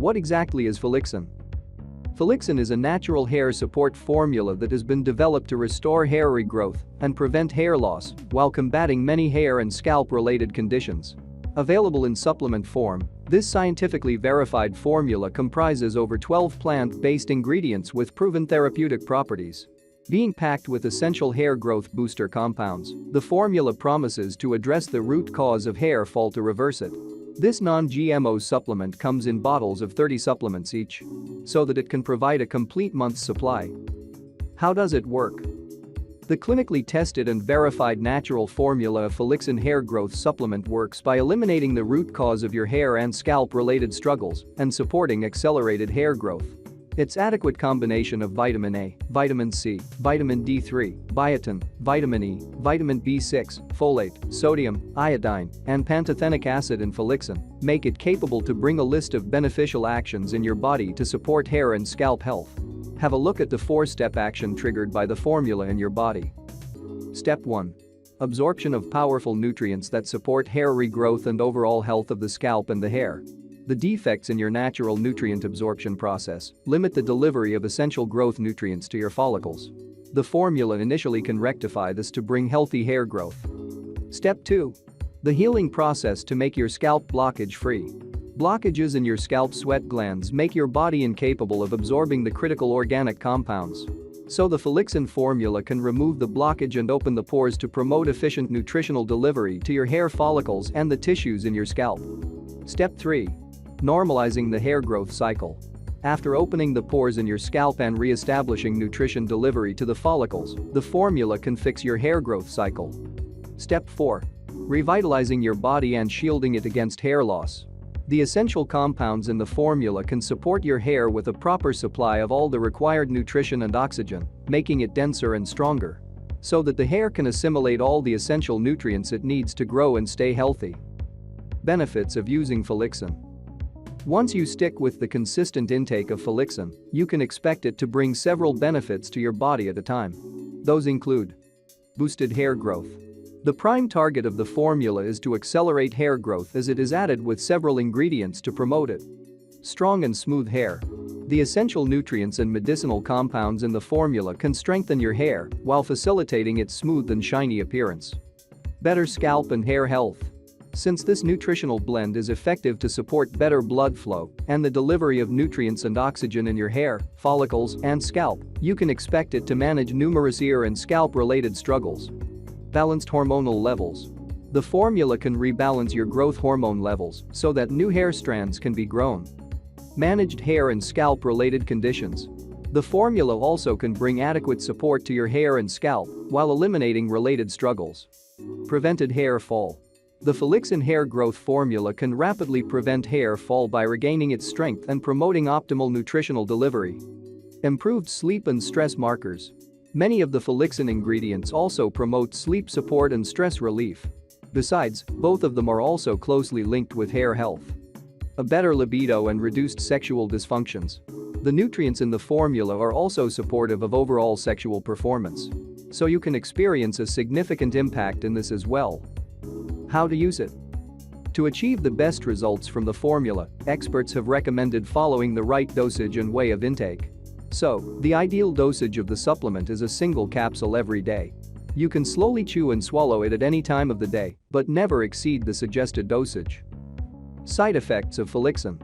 What exactly is Folixine? Folixine is a natural hair support formula that has been developed to restore hair regrowth and prevent hair loss while combating many hair and scalp-related conditions. Available in supplement form, this scientifically verified formula comprises over 12 plant-based ingredients with proven therapeutic properties. Being packed with essential hair growth booster compounds, the formula promises to address the root cause of hair fall to reverse it. This non-GMO supplement comes in bottles of 30 supplements each, so that it can provide a complete month's supply. How does it work? The clinically tested and verified natural formula of Folixine hair growth supplement works by eliminating the root cause of your hair and scalp-related struggles and supporting accelerated hair growth. Its adequate combination of vitamin A, vitamin C, vitamin D3, biotin, vitamin E, vitamin B6, folate, sodium, iodine, and pantothenic acid in Folixine make it capable to bring a list of beneficial actions in your body to support hair and scalp health. Have a look at the 4-step action triggered by the formula in your body. Step 1. Absorption of powerful nutrients that support hair regrowth and overall health of the scalp and the hair. The defects in your natural nutrient absorption process limit the delivery of essential growth nutrients to your follicles. The formula initially can rectify this to bring healthy hair growth. Step 2. The healing process to make your scalp blockage free. Blockages in your scalp sweat glands make your body incapable of absorbing the critical organic compounds. So the Folixine formula can remove the blockage and open the pores to promote efficient nutritional delivery to your hair follicles and the tissues in your scalp. Step 3. Normalizing the hair growth cycle. After opening the pores in your scalp and re-establishing nutrition delivery to the follicles, the formula can fix your hair growth cycle. Step 4. Revitalizing your body and shielding it against hair loss. The essential compounds in the formula can support your hair with a proper supply of all the required nutrition and oxygen, making it denser and stronger, so that the hair can assimilate all the essential nutrients it needs to grow and stay healthy. Benefits of using Folixine. Once you stick with the consistent intake of Folixine, you can expect it to bring several benefits to your body at a time. Those include boosted hair growth. The prime target of the formula is to accelerate hair growth as it is added with several ingredients to promote it. Strong and smooth hair. The essential nutrients and medicinal compounds in the formula can strengthen your hair while facilitating its smooth and shiny appearance. Better scalp and hair health. Since this nutritional blend is effective to support better blood flow and the delivery of nutrients and oxygen in your hair, follicles, and scalp, you can expect it to manage numerous ear and scalp-related struggles. Balanced hormonal levels. The formula can rebalance your growth hormone levels so that new hair strands can be grown. Managed hair and scalp-related conditions. The formula also can bring adequate support to your hair and scalp while eliminating related struggles. Prevented hair fall. The Folixine hair growth formula can rapidly prevent hair fall by regaining its strength and promoting optimal nutritional delivery. Improved sleep and stress markers. Many of the Folixine ingredients also promote sleep support and stress relief. Besides, both of them are also closely linked with hair health. A better libido and reduced sexual dysfunctions. The nutrients in the formula are also supportive of overall sexual performance. So you can experience a significant impact in this as well. How to use it. To achieve the best results from the formula, experts have recommended following the right dosage and way of intake. So, the ideal dosage of the supplement is a single capsule every day. You can slowly chew and swallow it at any time of the day, but never exceed the suggested dosage. Side effects of Folixine.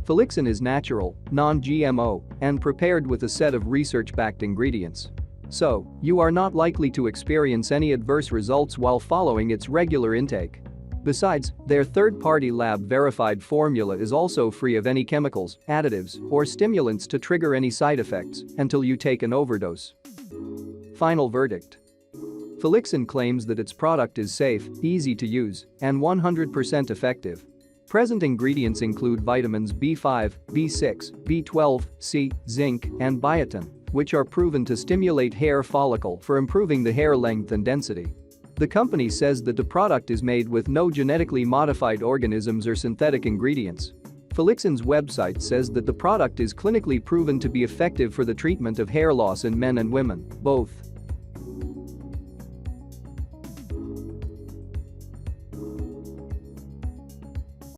Folixine is natural, non-GMO, and prepared with a set of research-backed ingredients. So, you are not likely to experience any adverse results while following its regular intake. Besides, their third-party lab-verified formula is also free of any chemicals, additives, or stimulants to trigger any side effects until you take an overdose. Final verdict. Folixine claims that its product is safe, easy to use, and 100% effective. Present ingredients include vitamins B5, B6, B12, C, zinc, and biotin, which are proven to stimulate hair follicle for improving the hair length and density. The company says that the product is made with no genetically modified organisms or synthetic ingredients. Folixine's website says that the product is clinically proven to be effective for the treatment of hair loss in men and women, both.